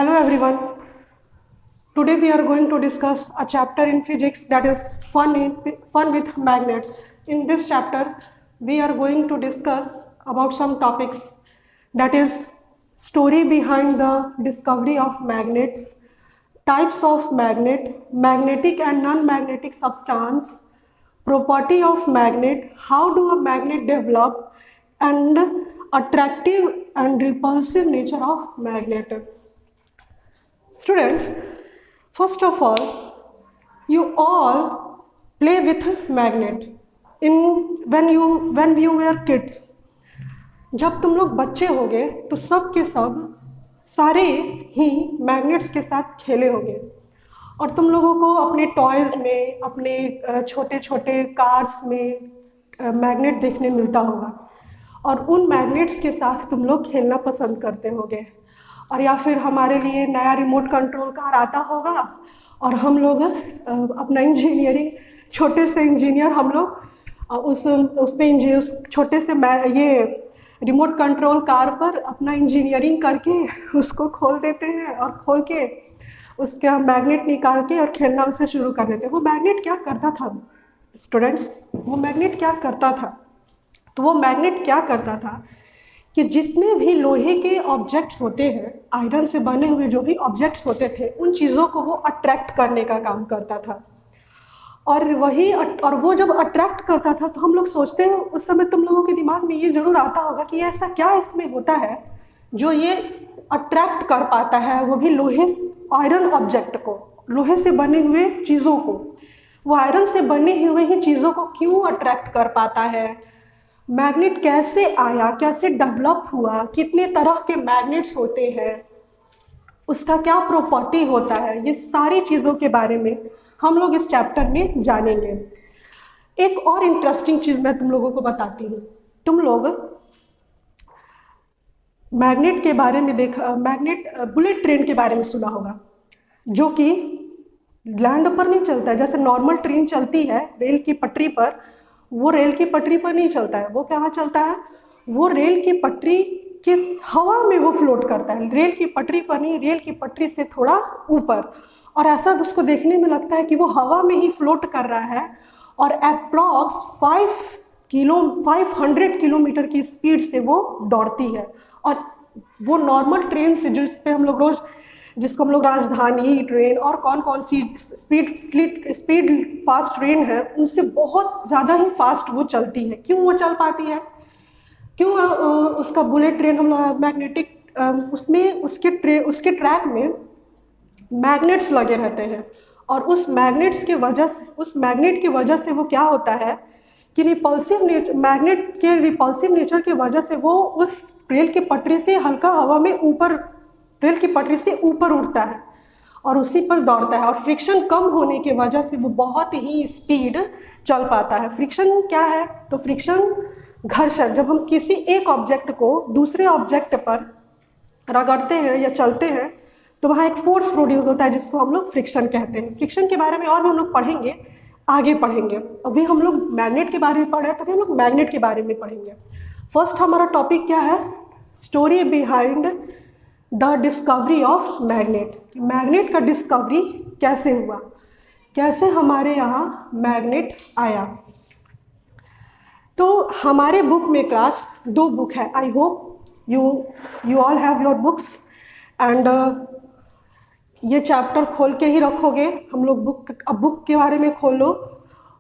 Hello everyone. Today we are going to discuss a chapter in physics that is fun with magnets. In this chapter, we are going to discuss about some topics, that is story behind the discovery of magnets, types of magnet, magnetic and non-magnetic substance, property of magnet, how do a magnet develop, and attractive and repulsive nature of magnet. Students, first of all, you all play with magnet when you were kids. जब तुम लोग बच्चे होगे तो सब के सब सारे ही मैग्नेट्स के साथ खेले होंगे और तुम लोगों को अपने टॉयज़ में, अपने छोटे छोटे कार्स में मैग्नेट देखने मिलता होगा और उन मैग्नेट्स के साथ तुम लोग खेलना पसंद करते होगे। और या फिर हमारे लिए नया रिमोट कंट्रोल कार आता होगा और हम लोग अपना इंजीनियरिंग, छोटे से इंजीनियर हम लोग उस छोटे से ये रिमोट कंट्रोल कार पर अपना इंजीनियरिंग करके उसको खोल देते हैं और खोल के उसका मैग्नेट निकाल के और खेलना उससे शुरू कर देते हैं। वो मैग्नेट क्या करता था स्टूडेंट्स? वो मैग्नेट क्या करता था? तो वो मैग्नेट क्या करता था कि जितने भी लोहे के ऑब्जेक्ट्स होते हैं, आयरन से बने हुए जो भी ऑब्जेक्ट्स होते थे, उन चीज़ों को वो अट्रैक्ट करने का काम करता था। और वो जब अट्रैक्ट करता था तो हम लोग सोचते हैं, उस समय तुम लोगों के दिमाग में ये ज़रूर आता होगा कि ऐसा क्या इसमें होता है जो ये अट्रैक्ट कर पाता है, वो भी आयरन ऑब्जेक्ट को, लोहे से बने हुए चीज़ों को, वो आयरन से बने हुए ही चीज़ों को क्यों अट्रैक्ट कर पाता है, मैग्नेट कैसे आया, कैसे डेवलप हुआ, कितने तरह के मैग्नेट्स होते हैं, उसका क्या प्रॉपर्टी होता है, ये सारी चीज़ों के बारे में हम लोग इस चैप्टर में जानेंगे। एक और इंटरेस्टिंग चीज़ मैं तुम लोगों को बताती हूँ। तुम लोग मैग्नेट के बारे में बुलेट ट्रेन के बारे में सुना होगा, जो कि लैंड पर नहीं चलता है। जैसे नॉर्मल ट्रेन चलती है रेल की पटरी पर, वो रेल की पटरी पर नहीं चलता है। वो कहाँ चलता है? वो रेल की पटरी के हवा में वो फ्लोट करता है, रेल की पटरी पर नहीं, रेल की पटरी से थोड़ा ऊपर। और ऐसा उसको देखने में लगता है कि वो हवा में ही फ्लोट कर रहा है और अप्रॉक्स 500 किलोमीटर की स्पीड से वो दौड़ती है। और वो नॉर्मल ट्रेन से जिसको हम लोग राजधानी ट्रेन और कौन सी स्पीड फास्ट ट्रेन है, उनसे बहुत ज़्यादा ही फास्ट वो चलती है। क्यों वो चल पाती है? क्यों उसका बुलेट ट्रेन हम लोग मैग्नेटिक उसमें उसके ट्रैक में मैग्नेट्स लगे रहते हैं और उस मैग्नेट की वजह से वो क्या होता है कि मैग्नेट के रिपल्सिव नेचर की वजह से वो उस रेल की पटरी से हल्का हवा में रेल की पटरी से ऊपर उड़ता है और उसी पर दौड़ता है। और फ्रिक्शन कम होने की वजह से वो बहुत ही स्पीड चल पाता है। फ्रिक्शन क्या है? तो फ्रिक्शन घर्षण, जब हम किसी एक ऑब्जेक्ट को दूसरे ऑब्जेक्ट पर रगड़ते हैं या चलते हैं तो वहाँ एक फोर्स प्रोड्यूस होता है जिसको हम लोग फ्रिक्शन कहते हैं। फ्रिक्शन के बारे में और भी हम लोग पढ़ेंगे, आगे पढ़ेंगे। अभी हम लोग मैग्नेट के बारे में पढ़ रहे हैं तो अभी हम लोग मैग्नेट के बारे में पढ़ेंगे। फर्स्ट हमारा टॉपिक क्या है? Story behind the discovery of magnet. Magnet का डिस्कवरी कैसे हुआ, कैसे हमारे यहाँ मैग्नेट आया। तो हमारे बुक में क्लास 2 बुक है। I hope you all have your books and ये चैप्टर खोल के ही रखोगे। हम लोग बुक के बारे में खोलो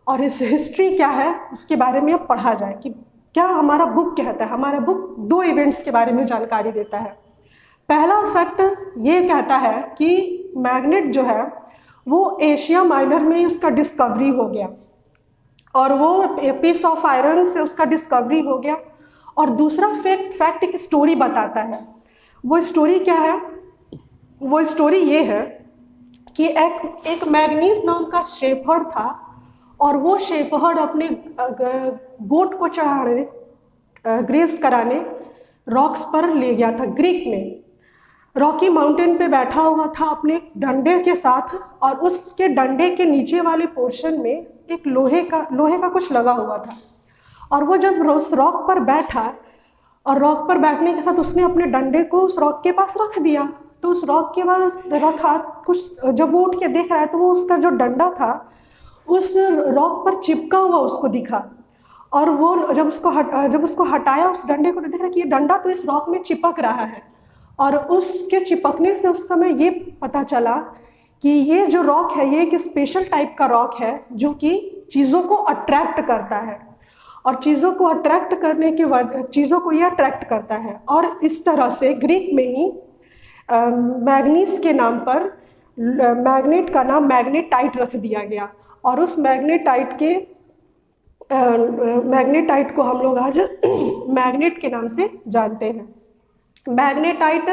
और इस हिस्ट्री क्या है उसके बारे में अब पढ़ा जाए कि क्या हमारा बुक कहता है। हमारा बुक 2 इवेंट्स के बारे में जानकारी देता है। पहला फैक्ट ये कहता है कि मैग्नेट जो है वो एशिया माइनर में ही उसका डिस्कवरी हो गया और वो पीस ऑफ आयरन से उसका डिस्कवरी हो गया। और दूसरा फैक्ट एक स्टोरी बताता है। वो स्टोरी क्या है? वो स्टोरी ये है कि एक मैग्नीज नाम का शेफर्ड था और वो शेफर्ड अपने गोट को चढ़ाने, ग्रेस कराने रॉक्स पर ले गया था। ग्रीक में रॉकी माउंटेन पे बैठा हुआ था अपने डंडे के साथ और उसके डंडे के नीचे वाले पोर्शन में एक लोहे का कुछ लगा हुआ था। और वो जब उस रॉक पर बैठा और रॉक पर बैठने के साथ उसने अपने डंडे को उस रॉक के पास रख दिया तो उस रॉक के बाद रखा, कुछ जब वो उठ के देख रहा है तो वो उसका जो डंडा था उस रॉक पर चिपका हुआ उसको दिखा। और वो जब उसको हटाया उस डंडे को, तो देख रहा कि ये डंडा तो इस रॉक में चिपक रहा है। और उसके चिपकने से उस समय ये पता चला कि ये जो रॉक है ये एक स्पेशल टाइप का रॉक है जो कि चीज़ों को अट्रैक्ट करता है, और चीज़ों को अट्रैक्ट करने के बाद चीज़ों को ये अट्रैक्ट करता है। और इस तरह से ग्रीक में ही मैग्नीस के नाम पर मैग्नेट का नाम मैग्नेटाइट रख दिया गया, और उस मैग्नेटाइट को हम लोग आज मैग्नेट के नाम से जानते हैं। मैग्नेटाइट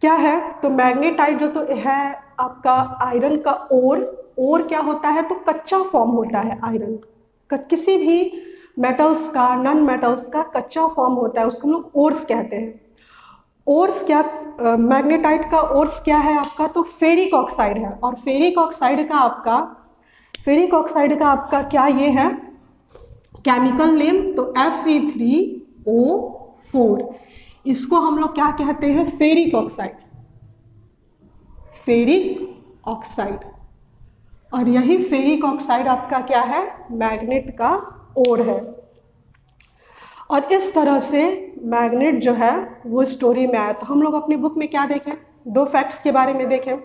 क्या है? तो मैग्नेटाइट जो तो है आपका आयरन का ओर क्या होता है? तो कच्चा फॉर्म होता है आयरन का, किसी भी मेटल्स का, नॉन मेटल्स का कच्चा फॉर्म होता है, उसको हम लोग ओर्स कहते हैं। ओर्स क्या, मैग्नेटाइट का ओर्स क्या है आपका? तो फेरिक ऑक्साइड है। और फेरिक ऑक्साइड का आपका क्या ये है केमिकल नेम? तो Fe3O4। इसको हम लोग क्या कहते हैं? Ferric oxide. और यही फेरिक ऑक्साइड आपका क्या है? मैग्नेट का ओर है। और इस तरह से मैग्नेट जो है वो स्टोरी में आया। तो हम लोग अपनी बुक में क्या देखें? 2 फैक्ट्स के बारे में देखें।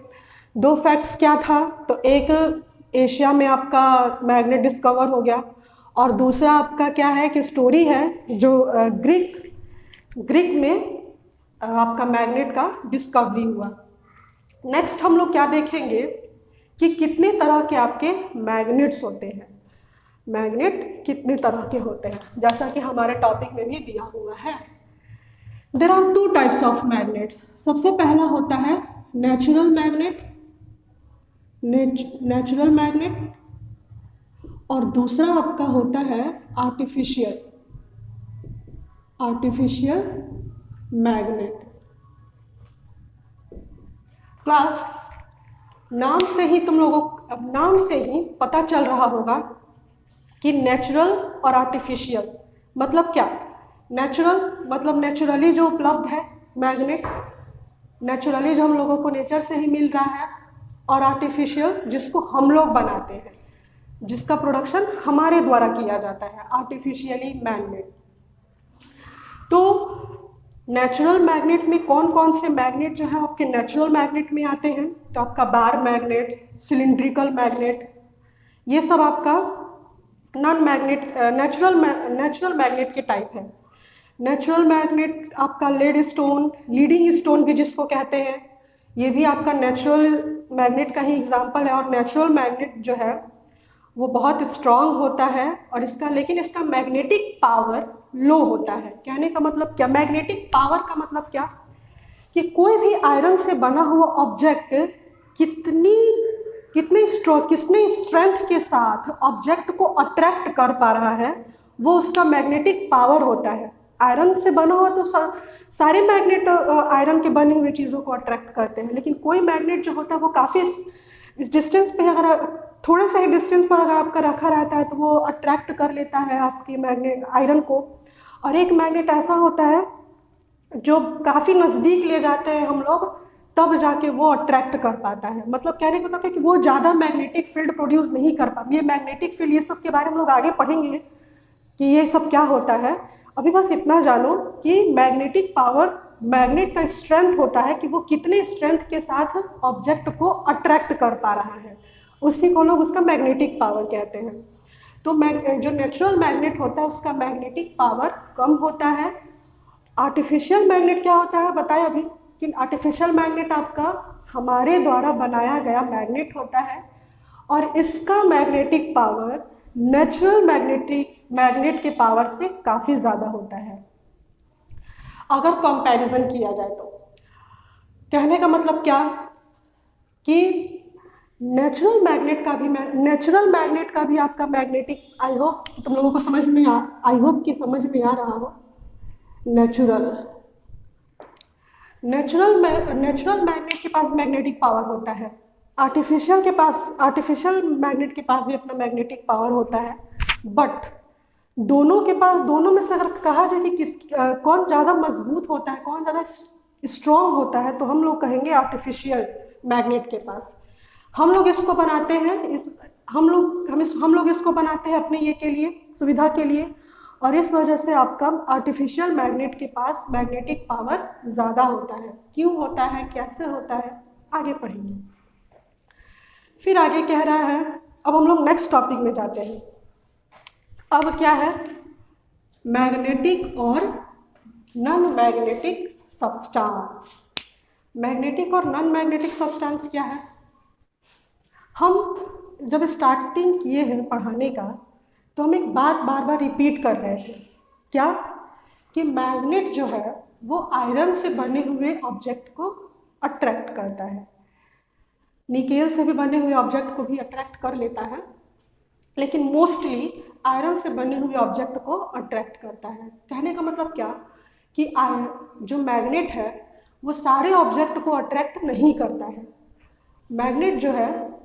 2 फैक्ट्स क्या था? तो एक एशिया में आपका मैग्नेट डिस्कवर हो गया, और दूसरा आपका क्या है कि स्टोरी है जो ग्रीक में आपका मैग्नेट का डिस्कवरी हुआ। नेक्स्ट हम लोग क्या देखेंगे कि कितने तरह के आपके मैग्नेट्स होते हैं। मैग्नेट कितने तरह के होते हैं, जैसा कि हमारे टॉपिक में भी दिया हुआ है। There are 2 types of magnet. सबसे पहला होता है नेचुरल मैग्नेट, और दूसरा आपका होता है आर्टिफिशियल मैग्नेट। क्लास नाम से ही पता चल रहा होगा कि नेचुरल और आर्टिफिशियल मतलब क्या। नेचुरल मतलब नेचुरली जो उपलब्ध है मैग्नेट, नेचुरली जो हम लोगों को नेचर से ही मिल रहा है, और आर्टिफिशियल जिसको हम लोग बनाते हैं, जिसका प्रोडक्शन हमारे द्वारा किया जाता है, आर्टिफिशियली मैग्नेट। तो नेचुरल मैग्नेट में कौन कौन से मैग्नेट जो है आपके नेचुरल मैग्नेट में आते हैं? तो आपका बार मैग्नेट, सिलिंड्रिकल मैग्नेट, ये सब आपका नेचुरल मैग्नेट के टाइप है। नेचुरल मैग्नेट आपका लीडिंग स्टोन भी जिसको कहते हैं, ये भी आपका नेचुरल मैग्नेट का ही एग्जाम्पल है। और नेचुरल मैग्नेट जो है वो बहुत स्ट्रांग होता है, और लेकिन इसका मैग्नेटिक पावर लो होता है। कहने का मतलब क्या? मैग्नेटिक पावर का मतलब क्या कि कोई भी आयरन से बना हुआ ऑब्जेक्ट कितने स्ट्रेंथ के साथ ऑब्जेक्ट को अट्रैक्ट कर पा रहा है, वो उसका मैग्नेटिक पावर होता है। आयरन से बना हुआ तो सारे मैग्नेट आयरन के बने हुए चीज़ों को अट्रैक्ट करते हैं, लेकिन कोई मैग्नेट जो होता है वो काफ़ी इस डिस्टेंस पे, अगर थोड़े से ही डिस्टेंस पर अगर आपका रखा रहता है तो वो अट्रैक्ट कर लेता है आपकी मैग्नेट आयरन को। और एक मैग्नेट ऐसा होता है जो काफ़ी नज़दीक ले जाते हैं हम लोग, तब जाके वो अट्रैक्ट कर पाता है। मतलब कहने का मतलब है कि वो ज़्यादा मैग्नेटिक फील्ड प्रोड्यूस नहीं कर पाता। ये मैग्नेटिक फील्ड, ये सब के बारे में हम लोग आगे पढ़ेंगे कि ये सब क्या होता है। अभी बस इतना जानो कि मैग्नेटिक पावर, मैग्नेट का स्ट्रेंथ होता है कि वो कितने स्ट्रेंथ के साथ ऑब्जेक्ट को अट्रैक्ट कर पा रहा है, उसी को लोग उसका मैग्नेटिक पावर कहते हैं। तो जो नेचुरल मैग्नेट होता है उसका मैग्नेटिक पावर कम होता है। आर्टिफिशियल मैग्नेट क्या होता है बताए अभी कि आर्टिफिशियल मैग्नेट आपका हमारे द्वारा बनाया गया मैग्नेट होता है, और इसका मैग्नेटिक पावर नेचुरल मैग्नेट के पावर से काफ़ी ज़्यादा होता है अगर कंपैरिजन किया जाए तो। कहने का मतलब क्या कि नेचुरल मैग्नेट का भी आपका मैग्नेटिक, आई होप तुम लोगों को समझ में आ रहा हो। नेचुरल मैग्नेट के पास मैग्नेटिक पावर होता है, आर्टिफिशियल मैग्नेट के पास भी अपना मैग्नेटिक पावर होता है, बट दोनों में से अगर कहा जाए कि कौन ज़्यादा मजबूत होता है, कौन ज़्यादा स्ट्रॉन्ग होता है तो हम लोग कहेंगे आर्टिफिशियल मैग्नेट के पास। हम लोग इसको बनाते हैं, हम लोग इसको बनाते हैं अपने ये के लिए, सुविधा के लिए, और इस वजह से आपका आर्टिफिशियल मैग्नेट के पास मैग्नेटिक पावर ज़्यादा होता है। क्यों होता है, कैसे होता है, आगे पढ़ेंगे। फिर आगे कह रहा है, अब हम लोग नेक्स्ट टॉपिक में जाते हैं। अब क्या है, मैग्नेटिक और नॉन मैग्नेटिक सब्सटेंस। मैग्नेटिक और नॉन मैग्नेटिक सब्सटेंस क्या है? हम जब स्टार्टिंग किए हैं पढ़ाने का तो हम एक बात बार बार रिपीट कर रहे थे, क्या कि मैग्नेट जो है वो आयरन से बने हुए ऑब्जेक्ट को अट्रैक्ट करता है, निकेल से भी बने हुए ऑब्जेक्ट को भी अट्रैक्ट कर लेता है, लेकिन मोस्टली आयरन से बने हुए ऑब्जेक्ट को अट्रैक्ट करता है। कहने का मतलब क्या कि जो मैग्नेट है वो सारे ऑब्जेक्ट को अट्रैक्ट नहीं करता है। मैग्नेट जो है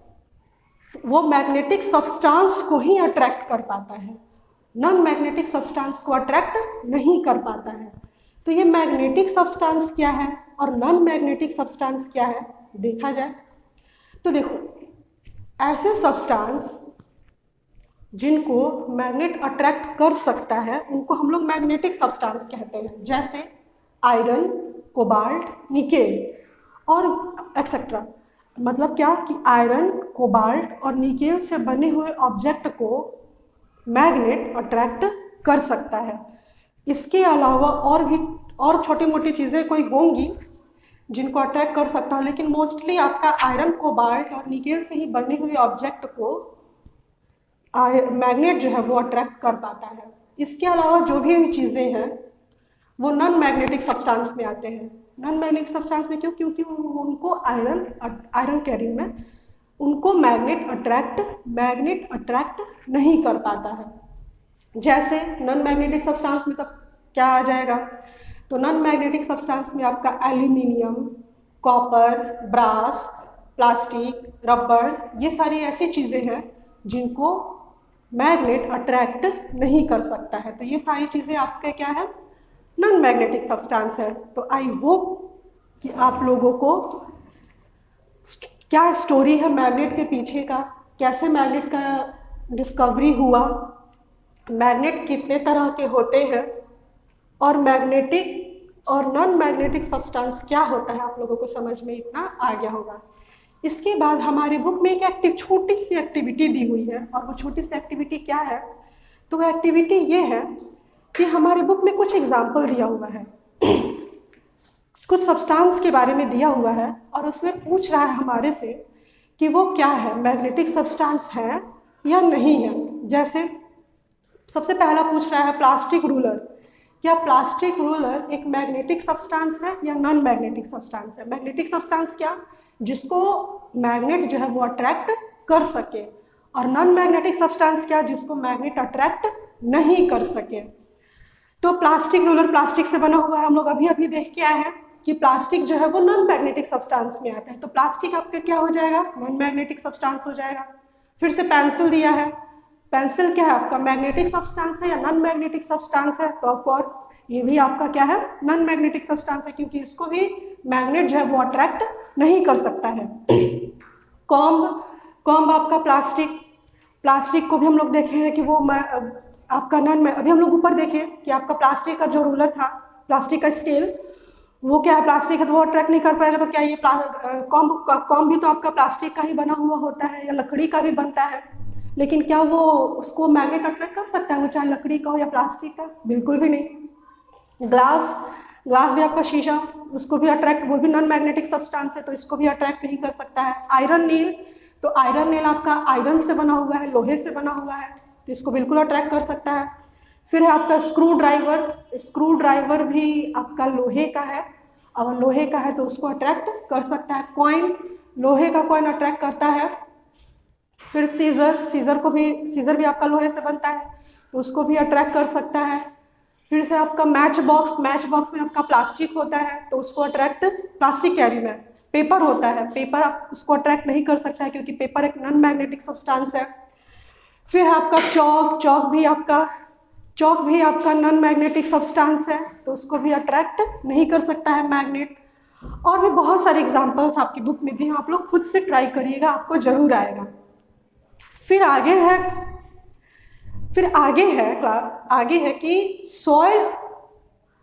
वो मैग्नेटिक सब्सटेंस को ही अट्रैक्ट कर पाता है, नॉन मैग्नेटिक सब्सटेंस को अट्रैक्ट नहीं कर पाता है। तो ये मैग्नेटिक सब्सटेंस क्या है और नॉन मैग्नेटिक सब्सटेंस क्या है देखा जाए तो देखो, ऐसे सब्सटेंस जिनको मैग्नेट अट्रैक्ट कर सकता है उनको हम लोग मैग्नेटिक सब्सटेंस कहते हैं, जैसे आयरन, कोबाल्ट, निकेल और एक्सेट्रा। मतलब क्या कि आयरन, कोबाल्ट और निकेल से बने हुए ऑब्जेक्ट को मैग्नेट अट्रैक्ट कर सकता है। इसके अलावा और छोटी मोटी चीज़ें कोई होंगी जिनको अट्रैक्ट कर सकता है, लेकिन मोस्टली आपका आयरन, कोबाल्ट और निकेल से ही बने हुए ऑब्जेक्ट को मैग्नेट जो है वो अट्रैक्ट कर पाता है। इसके अलावा जो भी चीज़ें हैं वो नॉन मैग्नेटिक सब्सटेंस में आते हैं। नॉन मैग्नेटिक सब्सटेंस में क्यों? क्योंकि उनको आयरन कैरिंग में उनको मैग्नेट अट्रैक्ट नहीं कर पाता है। जैसे नॉन मैग्नेटिक सब्सटेंस में तब क्या आ जाएगा, तो नॉन मैग्नेटिक सब्सटेंस में आपका aluminium, copper, brass, plastic, rubber, ये सारी ऐसी चीज़ें हैं जिनको मैग्नेट अट्रैक्ट नहीं कर सकता है। तो ये सारी चीज़ें आपके क्या है, नॉन मैग्नेटिक सब्सटेंस है। तो आई होप कि आप लोगों को क्या स्टोरी है मैग्नेट के पीछे का, कैसे मैग्नेट का डिस्कवरी हुआ, मैग्नेट कितने तरह के होते हैं और मैग्नेटिक और नॉन मैग्नेटिक सब्सटेंस क्या होता है, आप लोगों को समझ में इतना आ गया होगा। इसके बाद हमारी बुक में एक छोटी सी एक्टिविटी दी हुई है, और वो छोटी सी एक्टिविटी क्या है, तो वो एक्टिविटी ये है कि हमारे बुक में कुछ एग्जाम्पल दिया हुआ है, कुछ सब्सटेंस के बारे में दिया हुआ है, और उसमें पूछ रहा है हमारे से कि वो क्या है, मैग्नेटिक सब्सटेंस है या नहीं है। जैसे सबसे पहला पूछ रहा है प्लास्टिक रूलर, क्या प्लास्टिक रूलर एक मैग्नेटिक सब्सटेंस है या नॉन मैग्नेटिक सब्सटेंस है? मैग्नेटिक सब्सटेंस क्या, जिसको मैग्नेट जो है वो अट्रैक्ट कर सके, और नॉन मैग्नेटिक सब्सटेंस क्या, जिसको मैग्नेट अट्रैक्ट नहीं कर सके। तो प्लास्टिक रूलर प्लास्टिक से बना हुआ है, हम लोग अभी देख के आए हैं कि प्लास्टिक जो है वो नॉन मैग्नेटिक सब्सटेंस में आता है, तो प्लास्टिक आपका क्या हो जाएगा, नॉन मैग्नेटिक सब्सटेंस हो जाएगा। फिर से पेंसिल दिया है, पेंसिल क्या है आपका, मैग्नेटिक सब्सटेंस है या नॉन मैग्नेटिक सब्सटेंस है? तो ऑफकोर्स ये भी आपका क्या है, नॉन मैग्नेटिक सब्सटेंस है, क्योंकि इसको भी मैग्नेट जो है वो अट्रैक्ट नहीं कर सकता है। कॉम्ब आपका प्लास्टिक को भी हम लोग देखे हैं कि वो आपका अभी हम लोग ऊपर देखें कि आपका प्लास्टिक का जो रूलर था, प्लास्टिक का स्केल, वो क्या है, प्लास्टिक है तो वो अट्रैक्ट नहीं कर पाएगा। तो क्या ये कॉम्ब भी तो आपका प्लास्टिक का ही बना हुआ होता है या लकड़ी का भी बनता है, लेकिन क्या वो उसको मैग्नेट अट्रैक्ट कर सकता है, वो चाहे लकड़ी का हो या प्लास्टिक का? बिल्कुल भी नहीं। ग्लास भी आपका शीशा, उसको भी अट्रैक्ट, वो भी नॉन मैग्नेटिक सब्सटेंस है, तो इसको भी अट्रैक्ट नहीं कर सकता है। आयरन नील, तो आयरन नील आपका आयरन से बना हुआ है, लोहे से बना हुआ है, तो इसको बिल्कुल अट्रैक्ट कर सकता है। फिर है आपका स्क्रू ड्राइवर भी आपका लोहे का है, अगर लोहे का है तो उसको अट्रैक्ट कर सकता है। कॉइन, लोहे का कॉइन अट्रैक्ट करता है। फिर सीजर भी आपका लोहे से बनता है, तो उसको भी अट्रैक्ट कर सकता है। फिर से आपका मैच बॉक्स में आपका प्लास्टिक होता है, तो उसको अट्रैक्ट, प्लास्टिक कैरी में पेपर होता है, पेपर आप उसको अट्रैक्ट नहीं कर सकता है क्योंकि पेपर एक नॉन मैग्नेटिक सब्सटेंस है। फिर आपका चौक भी आपका नॉन मैग्नेटिक सब्सटेंस है, तो उसको भी अट्रैक्ट नहीं कर सकता है मैग्नेट। और भी बहुत सारे एग्जाम्पल्स आपकी बुक में दिए हैं, आप लोग खुद से ट्राई करिएगा, आपको जरूर आएगा। फिर आगे है कि सॉइल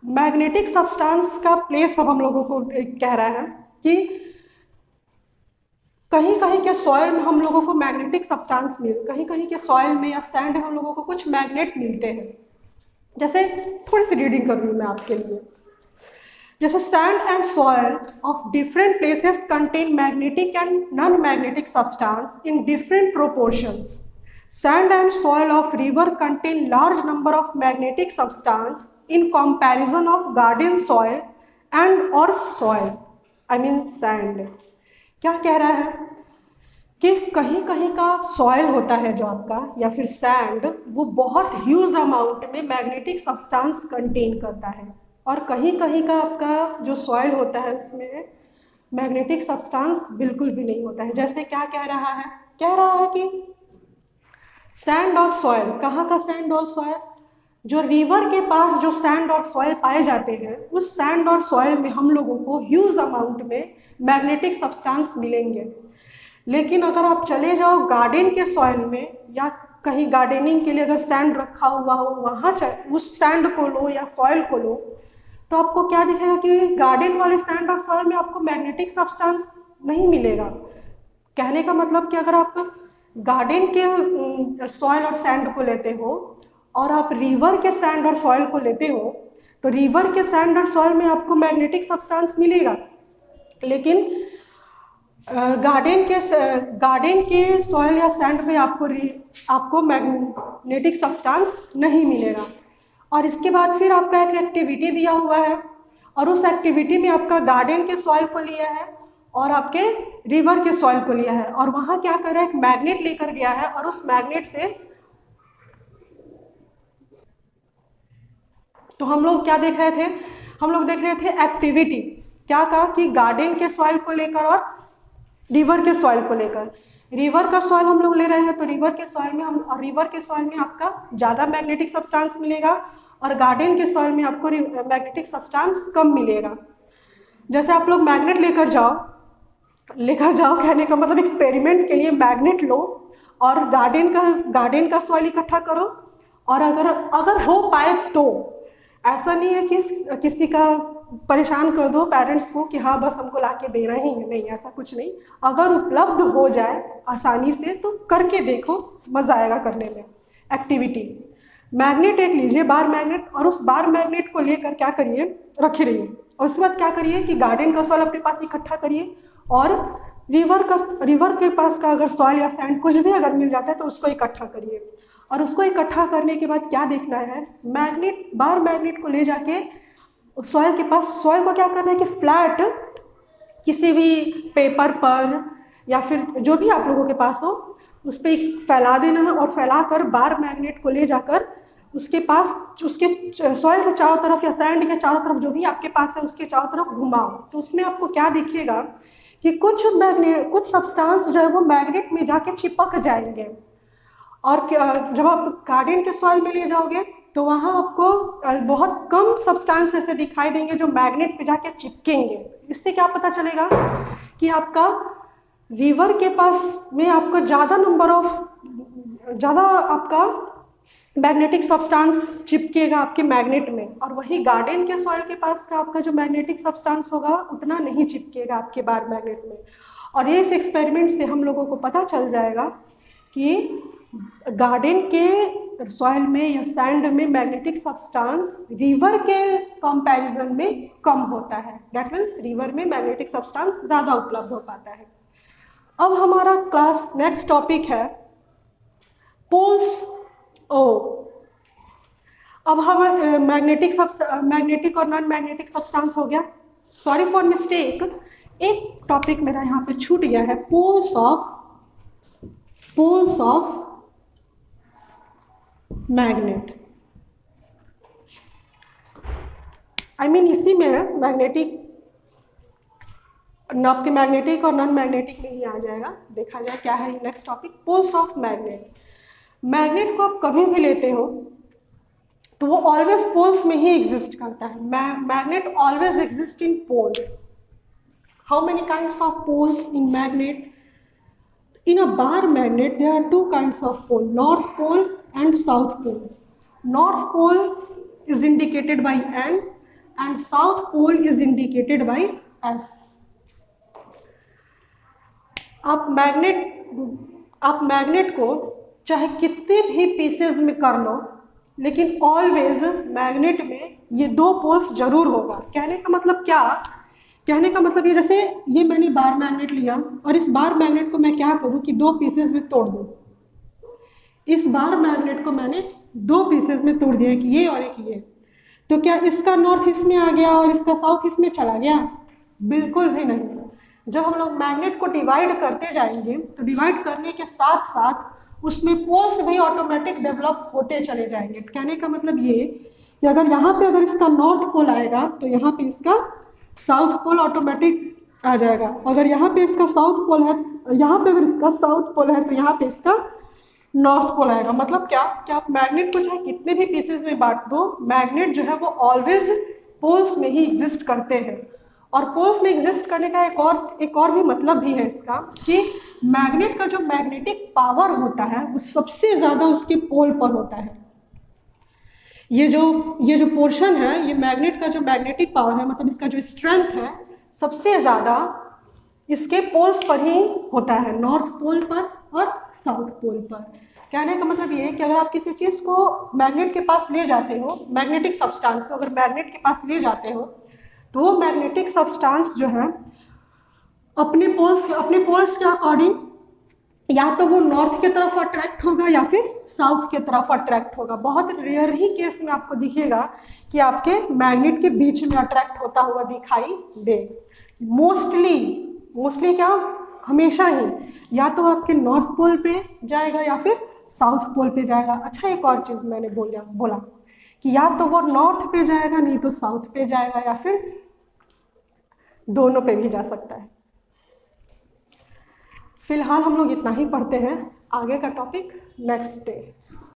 मैग्नेटिक सब्सटेंस का प्लेस अब हम लोगों को कह रहा है कि कहीं कहीं के सॉइल में हम लोगों को मैग्नेटिक सब्सटेंस कहीं कहीं के सॉइल में या सैंड में हम लोगों को कुछ मैग्नेट मिलते हैं। जैसे थोड़ी सी रीडिंग कर रही हूँ मैं आपके लिए। जैसे sand and soil of different places contain magnetic and non magnetic substance in different proportions. Sand and soil of river contain large number of magnetic substance in comparison of garden soil and or soil, I mean sand। क्या कह रहा है कि कहीं कहीं का soil होता है जो आपका या फिर सैंड, वो बहुत ह्यूज अमाउंट में मैग्नेटिक सब्सटेंस कंटेन करता है, और कहीं कहीं का आपका जो सॉइल होता है उसमें मैग्नेटिक सब्सटेंस बिल्कुल भी नहीं होता है। जैसे क्या कह रहा है कि सैंड और सॉइल, कहाँ का सैंड और सॉइल, जो रिवर के पास जो सैंड और सॉइल पाए जाते हैं, उस सैंड और सॉइल में हम लोगों को ह्यूज अमाउंट में मैग्नेटिक सब्सटेंस मिलेंगे। लेकिन अगर आप चले जाओ गार्डन के सॉइल में या कहीं गार्डनिंग के लिए अगर सैंड रखा हुआ हो, वहाँ उस सैंड को लो या सॉइल को लो, तो आपको क्या दिखेगा कि गार्डन वाले सैंड और सॉइल में आपको मैग्नेटिक सब्सटेंस नहीं मिलेगा। कहने का मतलब कि अगर आप गार्डन के सॉइल और सैंड को लेते हो और आप रिवर के सैंड और सॉइल को लेते हो, तो रिवर के सैंड और सॉइल में आपको मैग्नेटिक सब्सटेंस मिलेगा, लेकिन गार्डन के सॉइल या सैंड में आपको मैग्नेटिक सब्सटेंस नहीं मिलेगा। और इसके बाद फिर आपका एक एक्टिविटी दिया हुआ है, और उस एक्टिविटी में आपका गार्डन के सॉइल को लिया है और आपके रिवर के सॉइल को लिया है, और वहाँ क्या कर रहा है, एक मैग्नेट लेकर गया है, और उस मैग्नेट से तो हम लोग क्या देख रहे थे, हम लोग देख रहे थे एक्टिविटी। क्या कहा कि गार्डन के सॉइल को लेकर और रिवर के सॉइल को लेकर। रिवर का सॉइल हम लोग ले रहे हैं, तो रिवर के सॉइल में आपका ज़्यादा मैग्नेटिक सब्सटेंस मिलेगा, और गार्डन के सॉइल में आपको मैग्नेटिक सब्सटेंस कम मिलेगा। जैसे आप लोग मैग्नेट लेकर जाओ कहने का मतलब एक्सपेरिमेंट के लिए मैग्नेट लो और गार्डन का सॉइल इकट्ठा करो, और अगर हो पाए तो, ऐसा नहीं है कि किसी का परेशान कर दो पेरेंट्स को कि हाँ बस हमको लाके देना ही है, नहीं, ऐसा कुछ नहीं। अगर उपलब्ध हो जाए आसानी से तो करके देखो, मज़ा आएगा करने में। एक्टिविटी, मैग्नेट एक लीजिए, बार मैग्नेट, और उस बार मैग्नेट को लेकर क्या करिए, रखे रहिए, और उसके बाद क्या करिए कि गार्डन का सॉइल अपने पास इकट्ठा करिए, और रिवर के पास का अगर सॉइल या सैंड कुछ भी अगर मिल जाता है तो उसको इकट्ठा करिए। और उसको इकट्ठा करने के बाद क्या देखना है, बार मैग्नेट को ले जाके सॉइल के पास, सॉइल को क्या करना है कि फ्लैट किसी भी पेपर पर या फिर जो भी आप लोगों के पास हो उस पर फैला देना है, और फैलाकर बार मैग्नेट को ले जाकर उसके सॉइल के चारों तरफ या सैंड के चारों तरफ जो भी आपके पास है उसके चारों तरफ घुमाओ। तो उसमें आपको क्या दिखेगा कि कुछ सब्सटेंस जो है वो मैग्नेट में जाके चिपक जाएंगे, और जब आप गार्डन के सॉइल में ले जाओगे तो वहाँ आपको बहुत कम सब्सटेंस ऐसे दिखाई देंगे जो मैग्नेट पे जाके चिपकेंगे। इससे क्या पता चलेगा कि आपका रिवर के पास में आपका ज़्यादा आपका मैग्नेटिक सब्सटेंस चिपकेगा आपके मैग्नेट में, और वही गार्डन के सॉइल के पास का आपका जो मैग्नेटिक सब्सटेंस होगा उतना नहीं चिपकेगा आपके बार मैग्नेट में। और ये इस एक्सपेरिमेंट से हम लोगों को पता चल जाएगा कि गार्डन के सॉइल में या सैंड में मैग्नेटिक सब्सटेंस रिवर के कंपैरिजन में कम होता है। दैट मीन्स रिवर में मैग्नेटिक सब्सटेंस ज़्यादा उपलब्ध हो पाता है। अब हमारा क्लास नेक्स्ट टॉपिक है पोल्स ओ। अब हम मैग्नेटिक और नॉन मैग्नेटिक सब्सटेंस हो गया। सॉरी फॉर मिस्टेक, एक टॉपिक मेरा यहाँ पे छूट गया है, poles of magnet. I mean इसी में है मैग्नेटिक, आपके मैग्नेटिक और नॉन मैग्नेटिक में ही आ जाएगा। देखा जाए क्या है next topic, poles of magnet. Magnet को आप कभी भी लेते हो तो वो ऑलवेज पोल्स में ही एग्जिस्ट करता है। Magnet always exist in poles. How many kinds of poles in magnet? In a bar magnet, there are two kinds of pole, north pole and south pole. North pole is indicated by N and south pole is indicated by S. आप magnet को चाहे कितने भी pieces में कर लो, लेकिन always magnet में ये दो पोल्स जरूर होगा। कहने का मतलब क्या? कहने का मतलब ये, जैसे ये मैंने बार मैग्नेट लिया और इस बार मैग्नेट को मैं क्या करूं कि दो पीसेस में तोड़ दूं। इस बार मैग्नेट को मैंने दो पीसेस में तोड़ दिया, एक ये और एक ये, तो क्या इसका नॉर्थ इसमें आ गया और इसका साउथ इसमें चला गया? बिल्कुल भी नहीं। जब हम लोग मैग्नेट को डिवाइड करते जाएंगे तो डिवाइड करने के साथ साथ उसमें पोल्स भी ऑटोमेटिक डेवलप होते चले जाएंगे। कहने का मतलब ये कि अगर यहाँ पे अगर इसका नॉर्थ पोल आएगा तो यहाँ पे इसका साउथ पोल ऑटोमेटिक आ जाएगा। अगर यहाँ पे इसका साउथ पोल है, यहाँ पे अगर इसका साउथ पोल है तो यहाँ पे इसका नॉर्थ पोल आएगा। मतलब क्या कि आप मैग्नेट को चाहे कितने भी पीसेस में बांट दो, मैग्नेट जो है वो ऑलवेज पोल्स में ही एग्जिस्ट करते हैं। और पोल्स में एग्जिस्ट करने का एक और भी मतलब भी है इसका कि मैग्नेट का जो मैग्नेटिक पावर होता है वो सबसे ज़्यादा उसके पोल पर होता है। ये जो पोर्शन है, ये मैग्नेट का जो मैग्नेटिक पावर है, मतलब इसका जो स्ट्रेंथ है, सबसे ज़्यादा इसके पोल्स पर ही होता है, नॉर्थ पोल पर और साउथ पोल पर। कहने का मतलब ये है कि अगर आप किसी चीज़ को मैग्नेट के पास ले जाते हो, मैग्नेटिक सब्सटेंस को अगर मैग्नेट के पास ले जाते हो तो वो मैग्नेटिक सब्सटेंस जो है अपने पोल्स के अकॉर्डिंग या तो वो नॉर्थ की तरफ अट्रैक्ट होगा या फिर साउथ की तरफ अट्रैक्ट होगा। बहुत रेयर ही केस में आपको दिखेगा कि आपके मैग्नेट के बीच में अट्रैक्ट होता हुआ दिखाई दे। मोस्टली क्या, हमेशा ही या तो आपके नॉर्थ पोल पे जाएगा या फिर साउथ पोल पे जाएगा। अच्छा, एक और चीज़ मैंने बोला कि या तो वो नॉर्थ पे जाएगा, नहीं तो साउथ पे जाएगा, या फिर दोनों पे भी जा सकता है। फिलहाल हम लोग इतना ही पढ़ते हैं, आगे का टॉपिक नेक्स्ट डे।